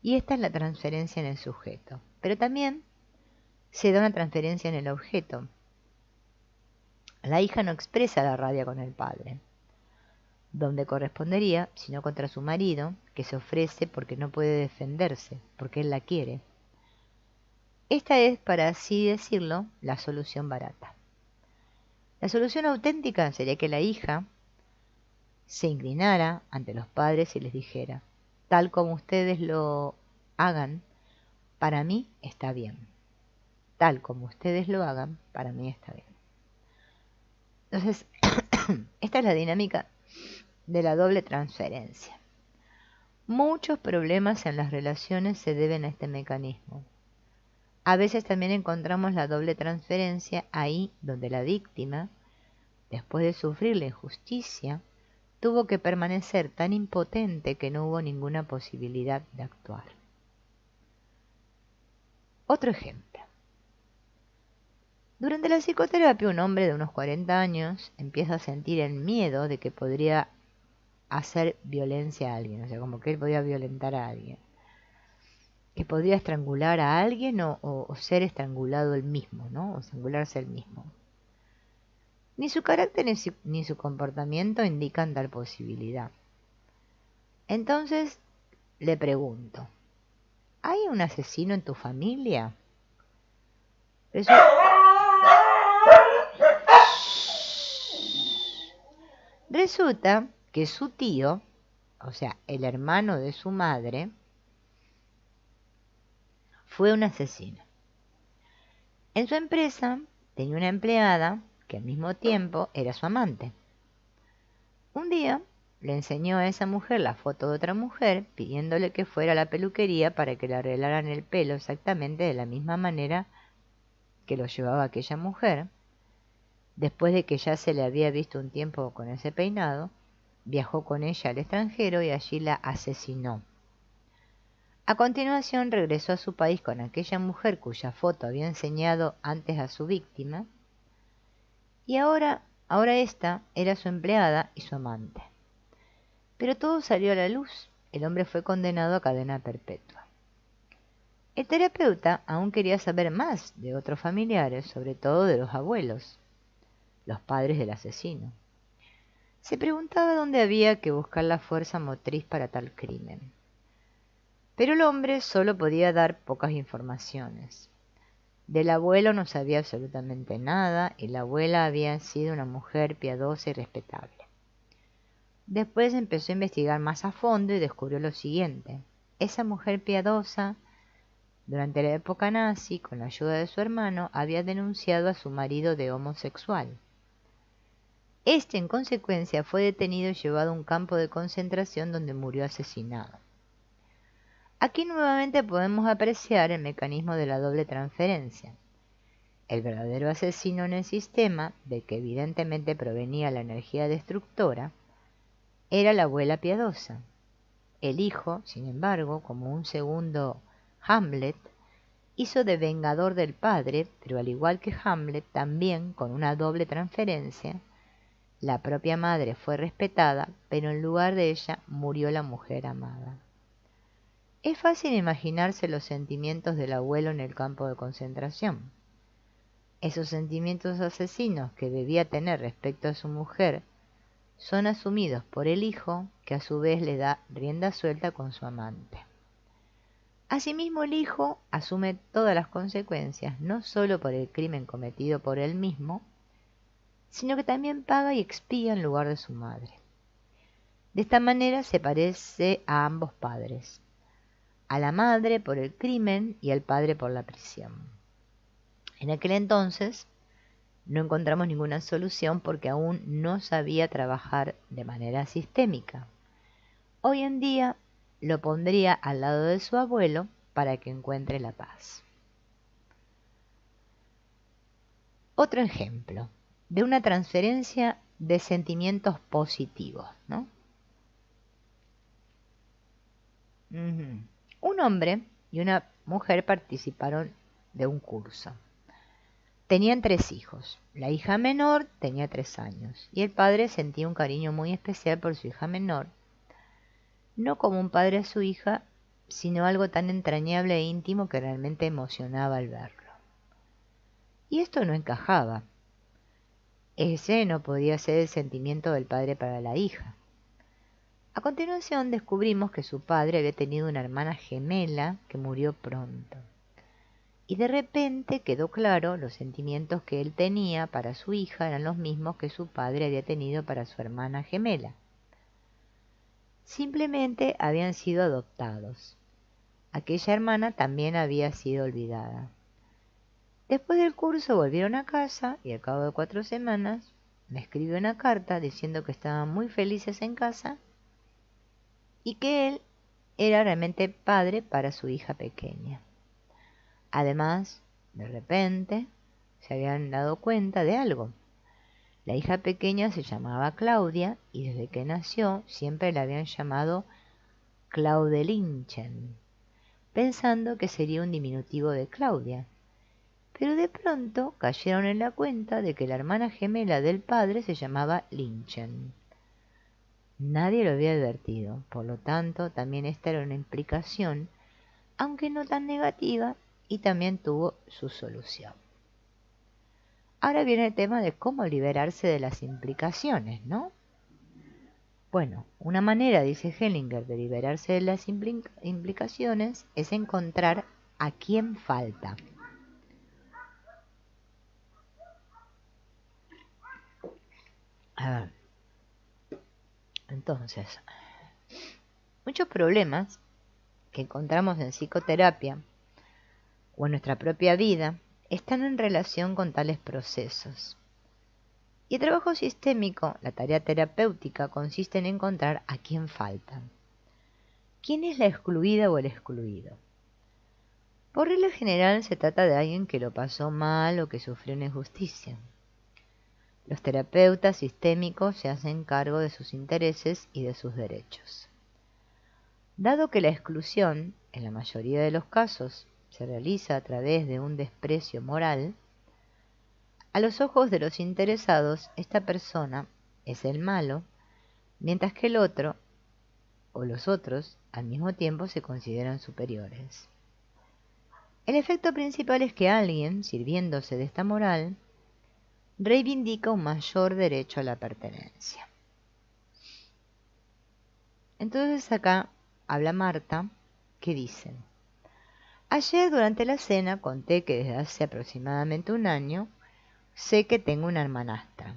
y esta es la transferencia en el sujeto. Pero también se da una transferencia en el objeto. La hija no expresa la rabia con el padre, donde correspondería, sino contra su marido, que se ofrece porque no puede defenderse, porque él la quiere. Esta es, para así decirlo, la solución barata. La solución auténtica sería que la hija se inclinara ante los padres y les dijera: tal como ustedes lo hagan, para mí está bien. Tal como ustedes lo hagan, para mí está bien. Entonces, esta es la dinámica de la doble transferencia. Muchos problemas en las relaciones se deben a este mecanismo. A veces también encontramos la doble transferencia ahí donde la víctima, después de sufrir la injusticia, tuvo que permanecer tan impotente que no hubo ninguna posibilidad de actuar. Otro ejemplo. Durante la psicoterapia, un hombre de unos 40 años empieza a sentir el miedo de que podría hacer violencia a alguien, o sea, como que él podría violentar a alguien, que podría estrangular a alguien o ser estrangulado él mismo, ¿no? O estrangularse él mismo. Ni su carácter ni su comportamiento indican tal posibilidad. Entonces le pregunto, ¿hay un asesino en tu familia? Resu- Resulta que su tío, o sea, el hermano de su madre, fue un asesino. En su empresa tenía una empleada que al mismo tiempo era su amante. Un día le enseñó a esa mujer la foto de otra mujer, pidiéndole que fuera a la peluquería para que le arreglaran el pelo exactamente de la misma manera que lo llevaba aquella mujer. Después de que ya se le había visto un tiempo con ese peinado, viajó con ella al extranjero y allí la asesinó. A continuación regresó a su país con aquella mujer cuya foto había enseñado antes a su víctima, y ahora esta era su empleada y su amante. Pero todo salió a la luz. El hombre fue condenado a cadena perpetua. El terapeuta aún quería saber más de otros familiares, sobre todo de los abuelos, los padres del asesino. Se preguntaba dónde había que buscar la fuerza motriz para tal crimen. Pero el hombre solo podía dar pocas informaciones. Del abuelo no sabía absolutamente nada y la abuela había sido una mujer piadosa y respetable. Después empezó a investigar más a fondo y descubrió lo siguiente. Esa mujer piadosa, durante la época nazi, con la ayuda de su hermano, había denunciado a su marido de homosexual. Este, en consecuencia, fue detenido y llevado a un campo de concentración donde murió asesinado. Aquí nuevamente podemos apreciar el mecanismo de la doble transferencia. El verdadero asesino en el sistema, de que evidentemente provenía la energía destructora, era la abuela piadosa. El hijo, sin embargo, como un segundo Hamlet, hizo de vengador del padre, pero al igual que Hamlet, también con una doble transferencia. La propia madre fue respetada, pero en lugar de ella murió la mujer amada. Es fácil imaginarse los sentimientos del abuelo en el campo de concentración. Esos sentimientos asesinos que debía tener respecto a su mujer son asumidos por el hijo, que a su vez le da rienda suelta con su amante. Asimismo, el hijo asume todas las consecuencias, no solo por el crimen cometido por él mismo, sino que también paga y expía en lugar de su madre. De esta manera se parece a ambos padres, a la madre por el crimen y al padre por la prisión. En aquel entonces no encontramos ninguna solución porque aún no sabía trabajar de manera sistémica. Hoy en día lo pondría al lado de su abuelo para que encuentre la paz. Otro ejemplo de una transferencia de sentimientos positivos, ¿no? Un hombre y una mujer participaron de un curso. Tenían 3 hijos. La hija menor tenía 3 años y el padre sentía un cariño muy especial por su hija menor, no como un padre a su hija, sino algo tan entrañable e íntimo que realmente emocionaba al verlo. Y esto no encajaba. Ese no podía ser el sentimiento del padre para la hija. A continuación descubrimos que su padre había tenido una hermana gemela que murió pronto. Y de repente quedó claro los sentimientos que él tenía para su hija eran los mismos que su padre había tenido para su hermana gemela. Simplemente habían sido adoptados. Aquella hermana también había sido olvidada. Después del curso volvieron a casa y al cabo de 4 semanas me escribió una carta diciendo que estaban muy felices en casa y que él era realmente padre para su hija pequeña. Además, de repente, se habían dado cuenta de algo. La hija pequeña se llamaba Claudia y desde que nació siempre la habían llamado Claudelinchen, pensando que sería un diminutivo de Claudia. Pero de pronto cayeron en la cuenta de que la hermana gemela del padre se llamaba Linchen. Nadie lo había advertido, por lo tanto también esta era una implicación, aunque no tan negativa, y también tuvo su solución. Ahora viene el tema de cómo liberarse de las implicaciones, ¿no? Bueno, una manera, dice Hellinger, de liberarse de las implicaciones es encontrar a quién falta. A ver, entonces, muchos problemas que encontramos en psicoterapia o en nuestra propia vida están en relación con tales procesos. Y el trabajo sistémico, la tarea terapéutica, consiste en encontrar a quién falta. ¿Quién es la excluida o el excluido? Por regla general se trata de alguien que lo pasó mal o que sufrió una injusticia. Los terapeutas sistémicos se hacen cargo de sus intereses y de sus derechos. Dado que la exclusión, en la mayoría de los casos, se realiza a través de un desprecio moral, a los ojos de los interesados, esta persona es el malo, mientras que el otro, o los otros, al mismo tiempo se consideran superiores. El efecto principal es que alguien, sirviéndose de esta moral, reivindica un mayor derecho a la pertenencia. Entonces acá habla Marta, que dice: ayer durante la cena conté que desde hace aproximadamente un año sé que tengo una hermanastra.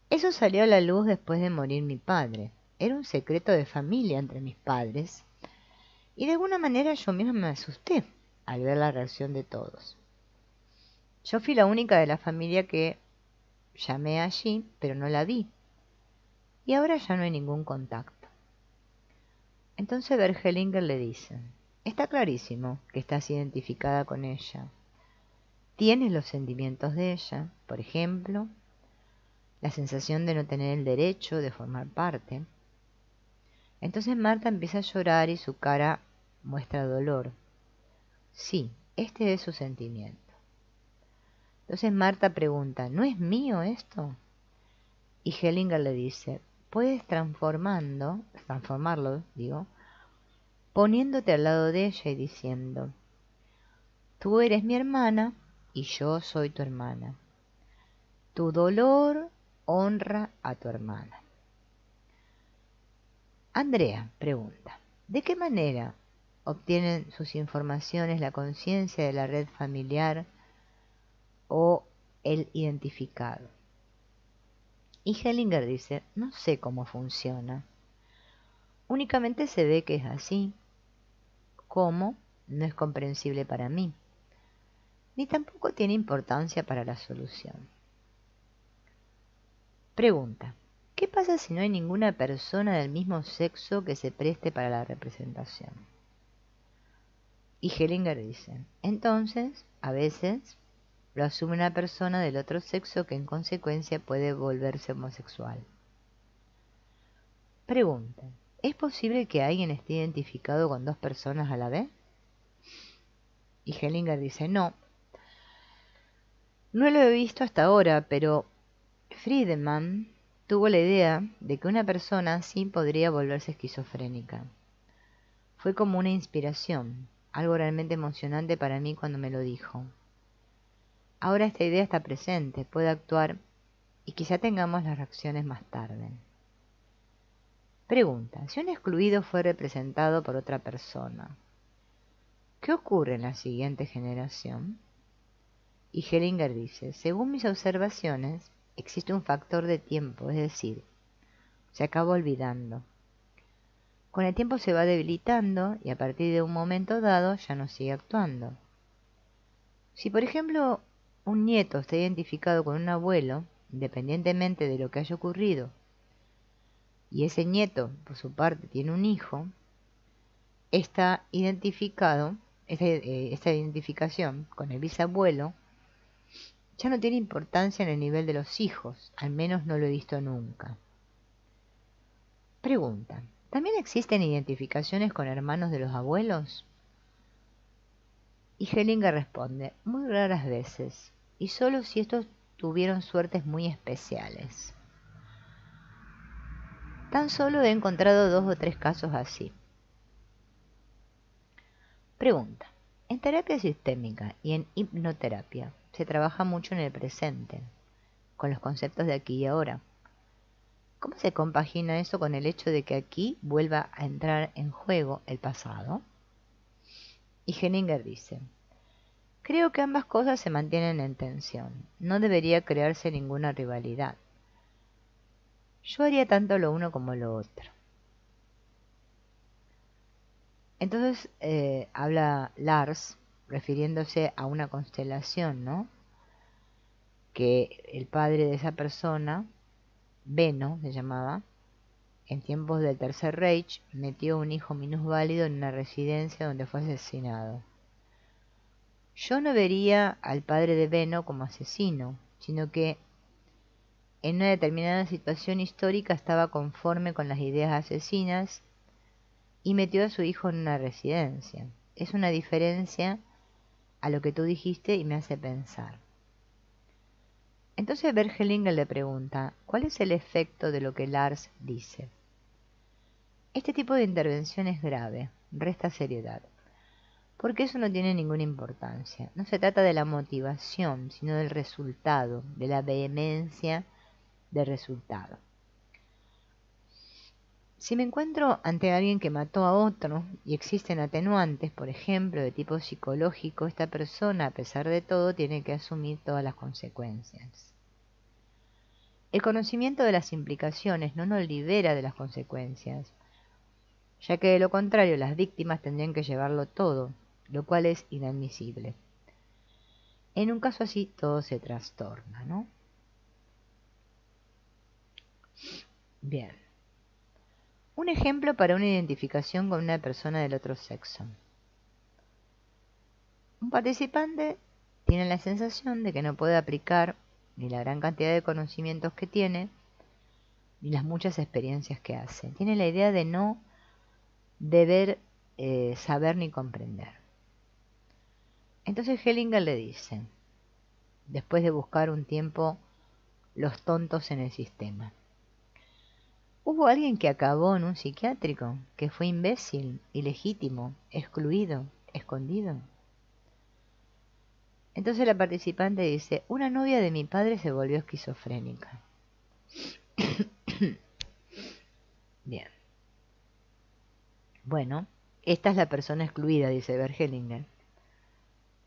Eso salió a la luz después de morir mi padre. Era un secreto de familia entre mis padres, y de alguna manera yo misma me asusté al ver la reacción de todos. Yo fui la única de la familia que llamé allí, pero no la vi, y ahora ya no hay ningún contacto. Entonces Bergelinger le dice: está clarísimo que estás identificada con ella. Tienes los sentimientos de ella, por ejemplo, la sensación de no tener el derecho de formar parte. Entonces Marta empieza a llorar y su cara muestra dolor. Sí, este es su sentimiento. Entonces Marta pregunta: ¿no es mío esto? Y Hellinger le dice: puedes transformarlo, poniéndote al lado de ella y diciendo: tú eres mi hermana y yo soy tu hermana. Tu dolor honra a tu hermana. Andrea pregunta: ¿de qué manera obtienen sus informaciones la conciencia de la red familiar o el identificado? Y Hellinger dice: no sé cómo funciona. Únicamente se ve que es así. ¿Cómo? No es comprensible para mí, ni tampoco tiene importancia para la solución. Pregunta: ¿qué pasa si no hay ninguna persona del mismo sexo que se preste para la representación? Y Hellinger dice: entonces, a veces, lo asume una persona del otro sexo que en consecuencia puede volverse homosexual. Pregunta: ¿es posible que alguien esté identificado con dos personas a la vez? Y Hellinger dice: no lo he visto hasta ahora, pero Friedemann tuvo la idea de que una persona así podría volverse esquizofrénica. Fue como una inspiración, algo realmente emocionante para mí cuando me lo dijo. Ahora esta idea está presente, puede actuar y quizá tengamos las reacciones más tarde. Pregunta: si un excluido fue representado por otra persona, ¿qué ocurre en la siguiente generación? Y Hellinger dice: según mis observaciones, existe un factor de tiempo, es decir, se acaba olvidando. Con el tiempo se va debilitando y a partir de un momento dado ya no sigue actuando. Si por ejemplo un nieto está identificado con un abuelo, independientemente de lo que haya ocurrido, y ese nieto por su parte tiene un hijo, esta identificación con el bisabuelo ya no tiene importancia en el nivel de los hijos, al menos no lo he visto nunca. Pregunta: ¿también existen identificaciones con hermanos de los abuelos? Y Hellinger responde: muy raras veces, y solo si estos tuvieron suertes muy especiales. Tan solo he encontrado 2 o 3 casos así. Pregunta: en terapia sistémica y en hipnoterapia, se trabaja mucho en el presente, con los conceptos de aquí y ahora. ¿Cómo se compagina eso con el hecho de que aquí vuelva a entrar en juego el pasado? Y Hellinger dice: creo que ambas cosas se mantienen en tensión. No debería crearse ninguna rivalidad. Yo haría tanto lo uno como lo otro. Entonces habla Lars, refiriéndose a una constelación, ¿no? Que el padre de esa persona, Beno se llamaba, en tiempos del Tercer Reich, metió un hijo minusválido en una residencia donde fue asesinado. Yo no vería al padre de Beno como asesino, sino que en una determinada situación histórica estaba conforme con las ideas asesinas y metió a su hijo en una residencia. Es una diferencia a lo que tú dijiste y me hace pensar. Entonces Bergelinger le pregunta: ¿cuál es el efecto de lo que Lars dice? Este tipo de intervención es grave, resta seriedad, porque eso no tiene ninguna importancia. No se trata de la motivación, sino del resultado, de la vehemencia del resultado. Si me encuentro ante alguien que mató a otro y existen atenuantes, por ejemplo, de tipo psicológico, esta persona, a pesar de todo, tiene que asumir todas las consecuencias. El conocimiento de las implicaciones no nos libera de las consecuencias, ya que de lo contrario las víctimas tendrían que llevarlo todo, lo cual es inadmisible. En un caso así todo se trastorna, ¿no? Bien. Un ejemplo para una identificación con una persona del otro sexo. Un participante tiene la sensación de que no puede aplicar ni la gran cantidad de conocimientos que tiene, ni las muchas experiencias que hace. Tiene la idea de no deber saber ni comprender. Entonces Hellinger le dice, después de buscar un tiempo los tontos en el sistema: ¿hubo alguien que acabó en un psiquiátrico, que fue imbécil, ilegítimo, excluido, escondido? Entonces la participante dice: una novia de mi padre se volvió esquizofrénica. Bien. Bueno, esta es la persona excluida, dice Bergelinger.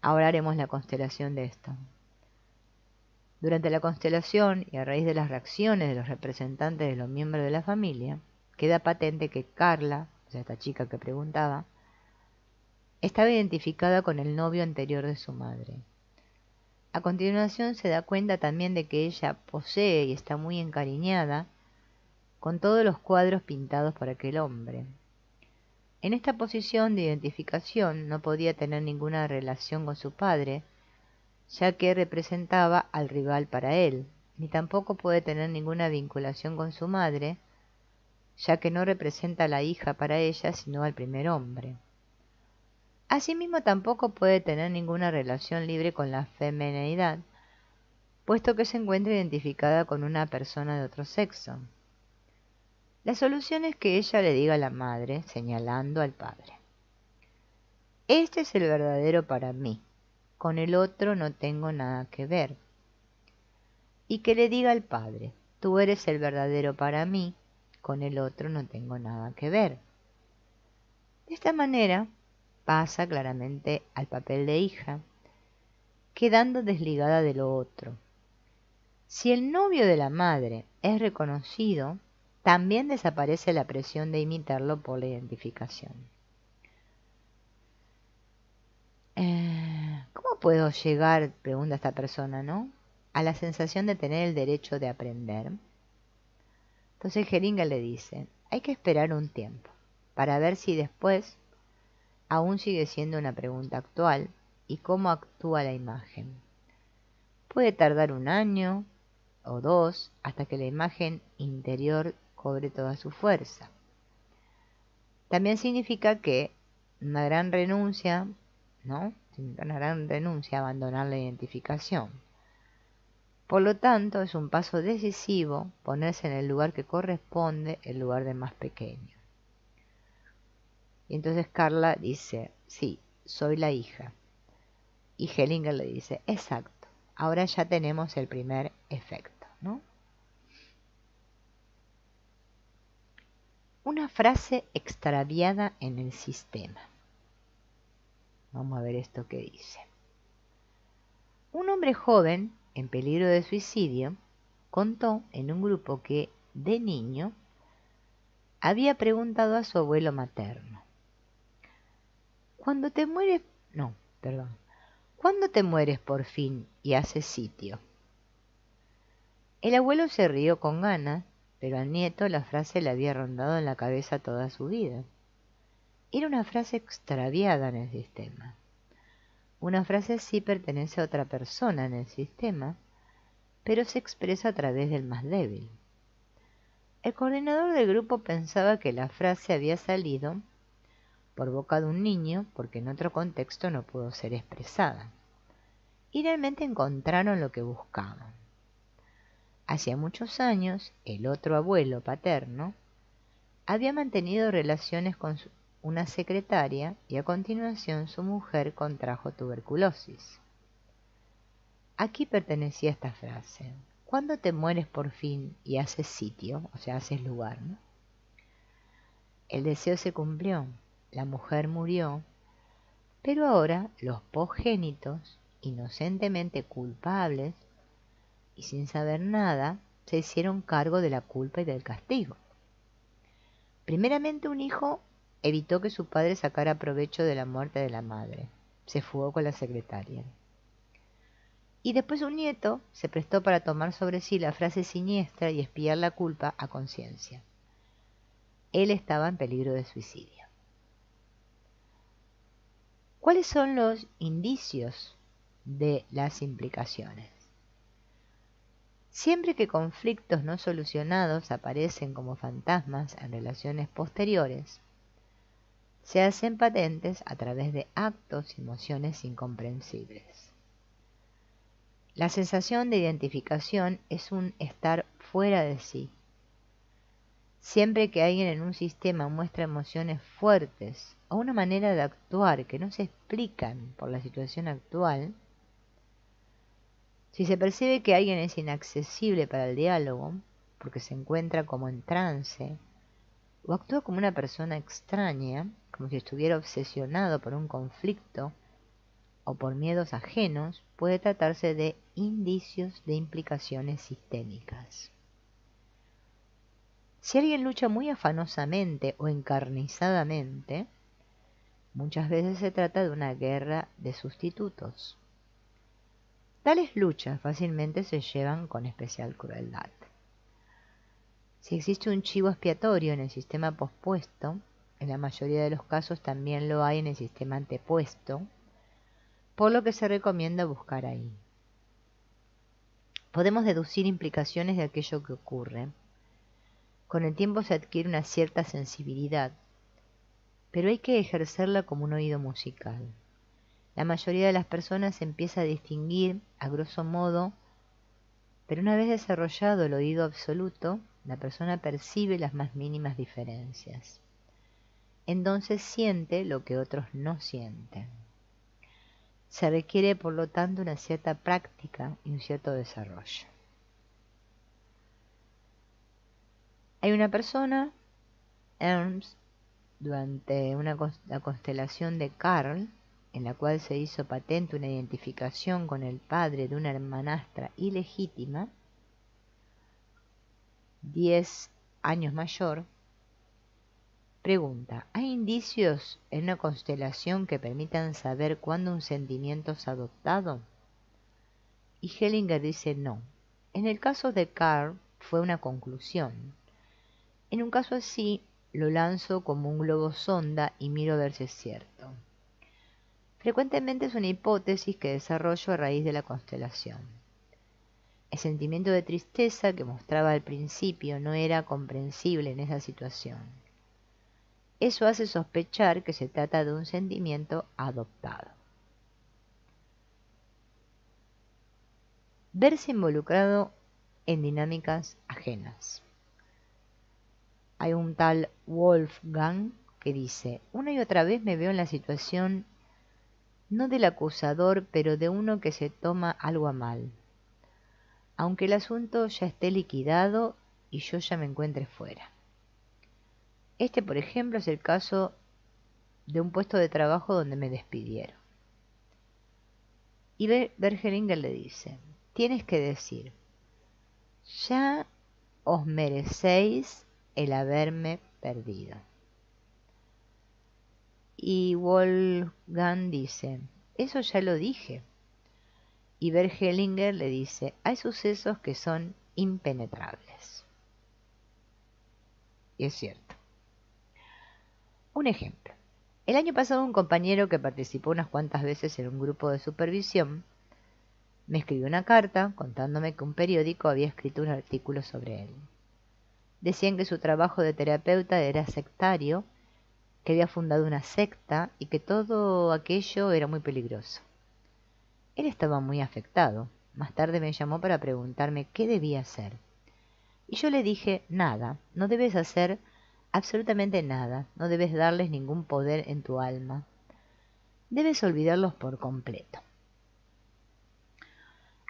Ahora haremos la constelación de esto. Durante la constelación, y a raíz de las reacciones de los representantes de los miembros de la familia, queda patente que Carla, o sea, esta chica que preguntaba, estaba identificada con el novio anterior de su madre. A continuación se da cuenta también de que ella posee y está muy encariñada con todos los cuadros pintados por aquel hombre. En esta posición de identificación no podía tener ninguna relación con su padre, ya que representaba al rival para él, ni tampoco puede tener ninguna vinculación con su madre, ya que no representa a la hija para ella, sino al primer hombre. Asimismo, tampoco puede tener ninguna relación libre con la femineidad, puesto que se encuentra identificada con una persona de otro sexo. La solución es que ella le diga a la madre, señalando al padre: este es el verdadero para mí, con el otro no tengo nada que ver. Y que le diga al padre: tú eres el verdadero para mí, con el otro no tengo nada que ver. De esta manera pasa claramente al papel de hija, quedando desligada de lo otro. Si el novio de la madre es reconocido, también desaparece la presión de imitarlo por la identificación. ¿Cómo puedo llegar, pregunta esta persona, ¿no?, a la sensación de tener el derecho de aprender? Entonces Hellinger le dice: hay que esperar un tiempo para ver si después aún sigue siendo una pregunta actual y cómo actúa la imagen. Puede tardar un año o dos hasta que la imagen interior cobre toda su fuerza. También significa que una gran renuncia, ¿no? Una gran renuncia a abandonar la identificación. Por lo tanto, es un paso decisivo ponerse en el lugar que corresponde, el lugar del más pequeño. Y entonces Carla dice: sí, soy la hija. Y Hellinger le dice: exacto, ahora ya tenemos el primer efecto, ¿no? Una frase extraviada en el sistema. Vamos a ver esto que dice. Un hombre joven, en peligro de suicidio, contó en un grupo que, de niño, había preguntado a su abuelo materno: ¿Cuándo te mueres? No, perdón. ¿Cuándo te mueres por fin y haces sitio? El abuelo se rió con ganas, pero al nieto la frase le había rondado en la cabeza toda su vida. Era una frase extraviada en el sistema. Una frase así pertenece a otra persona en el sistema, pero se expresa a través del más débil. El coordinador del grupo pensaba que la frase había salido por boca de un niño porque en otro contexto no pudo ser expresada. Y realmente encontraron lo que buscaban. Hacía muchos años, el otro abuelo paterno había mantenido relaciones con una secretaria y a continuación su mujer contrajo tuberculosis. Aquí pertenecía esta frase: ¿cuándo te mueres por fin y haces sitio? O sea, haces lugar, ¿no? El deseo se cumplió, la mujer murió, pero ahora los posgénitos, inocentemente culpables y sin saber nada, se hicieron cargo de la culpa y del castigo. Primeramente, un hijo evitó que su padre sacara provecho de la muerte de la madre. Se fugó con la secretaria. Y después un nieto se prestó para tomar sobre sí la frase siniestra y expiar la culpa a conciencia. Él estaba en peligro de suicidio. ¿Cuáles son los indicios de las implicaciones? Siempre que conflictos no solucionados aparecen como fantasmas en relaciones posteriores, se hacen patentes a través de actos y emociones incomprensibles. La sensación de identificación es un estar fuera de sí. Siempre que alguien en un sistema muestra emociones fuertes o una manera de actuar que no se explican por la situación actual, si se percibe que alguien es inaccesible para el diálogo, porque se encuentra como en trance, o actúa como una persona extraña, como si estuviera obsesionado por un conflicto o por miedos ajenos, puede tratarse de indicios de implicaciones sistémicas. Si alguien lucha muy afanosamente o encarnizadamente, muchas veces se trata de una guerra de sustitutos. Tales luchas fácilmente se llevan con especial crueldad. Si existe un chivo expiatorio en el sistema pospuesto, en la mayoría de los casos también lo hay en el sistema antepuesto, por lo que se recomienda buscar ahí. Podemos deducir implicaciones de aquello que ocurre. Con el tiempo se adquiere una cierta sensibilidad, pero hay que ejercerla como un oído musical. La mayoría de las personas empieza a distinguir, a grosso modo, pero una vez desarrollado el oído absoluto, la persona percibe las más mínimas diferencias. Entonces siente lo que otros no sienten. Se requiere, por lo tanto, una cierta práctica y un cierto desarrollo. Hay una persona, Ernst, durante la constelación de Carl, en la cual se hizo patente una identificación con el padre de una hermanastra ilegítima, 10 años mayor, pregunta: ¿hay indicios en una constelación que permitan saber cuándo un sentimiento es adoptado? Y Hellinger dice no. En el caso de Carl fue una conclusión. En un caso así, lo lanzo como un globo sonda y miro a ver si es cierto. Frecuentemente es una hipótesis que desarrollo a raíz de la constelación. El sentimiento de tristeza que mostraba al principio no era comprensible en esa situación. Eso hace sospechar que se trata de un sentimiento adoptado. Verse involucrado en dinámicas ajenas. Hay un tal Wolfgang que dice: una y otra vez me veo en la situación no del acusador, pero de uno que se toma algo a mal, aunque el asunto ya esté liquidado y yo ya me encuentre fuera. Este, por ejemplo, es el caso de un puesto de trabajo donde me despidieron. Y Bergelinger le dice, tienes que decir, ya os merecéis el haberme perdido. Y Wolfgang dice, eso ya lo dije. Y Bergelinger le dice, hay sucesos que son impenetrables. Y es cierto. Un ejemplo. El año pasado un compañero que participó unas cuantas veces en un grupo de supervisión me escribió una carta contándome que un periódico había escrito un artículo sobre él. Decían que su trabajo de terapeuta era sectario, que había fundado una secta y que todo aquello era muy peligroso. Él estaba muy afectado. Más tarde me llamó para preguntarme qué debía hacer. Y yo le dije, nada, no debes hacer absolutamente nada, no debes darles ningún poder en tu alma. Debes olvidarlos por completo.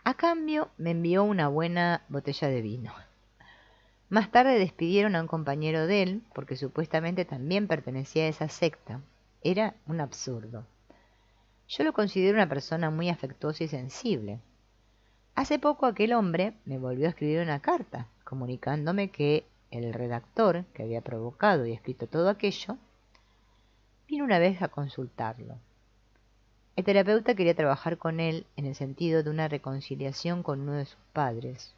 A cambio, me envió una buena botella de vino. Más tarde despidieron a un compañero de él, porque supuestamente también pertenecía a esa secta. Era un absurdo. Yo lo considero una persona muy afectuosa y sensible. Hace poco aquel hombre me volvió a escribir una carta, comunicándome que el redactor que había provocado y escrito todo aquello, vino una vez a consultarlo. El terapeuta quería trabajar con él en el sentido de una reconciliación con uno de sus padres,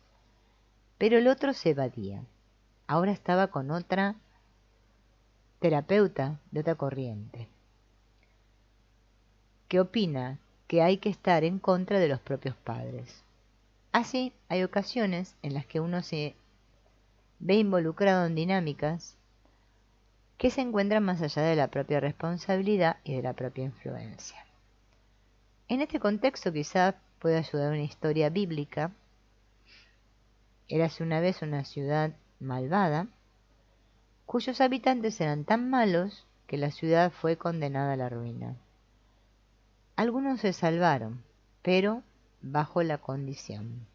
pero el otro se evadía. Ahora estaba con otra terapeuta de otra corriente, que opina que hay que estar en contra de los propios padres. Así, hay ocasiones en las que uno se ve involucrado en dinámicas que se encuentran más allá de la propia responsabilidad y de la propia influencia. En este contexto quizás puede ayudar una historia bíblica. Érase una vez una ciudad malvada, cuyos habitantes eran tan malos que la ciudad fue condenada a la ruina. Algunos se salvaron, pero bajo la condición,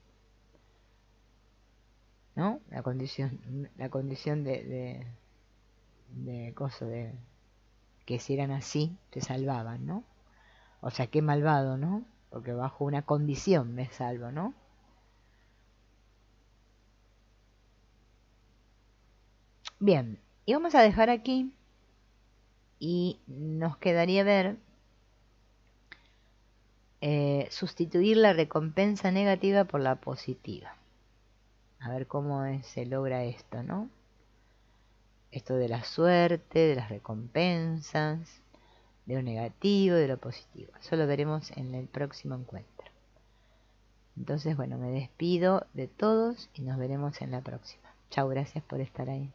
¿no? La condición de que si eran así, se salvaban, ¿no? O sea, qué malvado, ¿no? Porque bajo una condición me salvo, ¿no? Bien, y vamos a dejar aquí y nos quedaría ver sustituir la recompensa negativa por la positiva. A ver cómo se logra esto, ¿no? Esto de la suerte, de las recompensas, de lo negativo, de lo positivo. Eso lo veremos en el próximo encuentro. Entonces, bueno, me despido de todos y nos veremos en la próxima. Chao, gracias por estar ahí.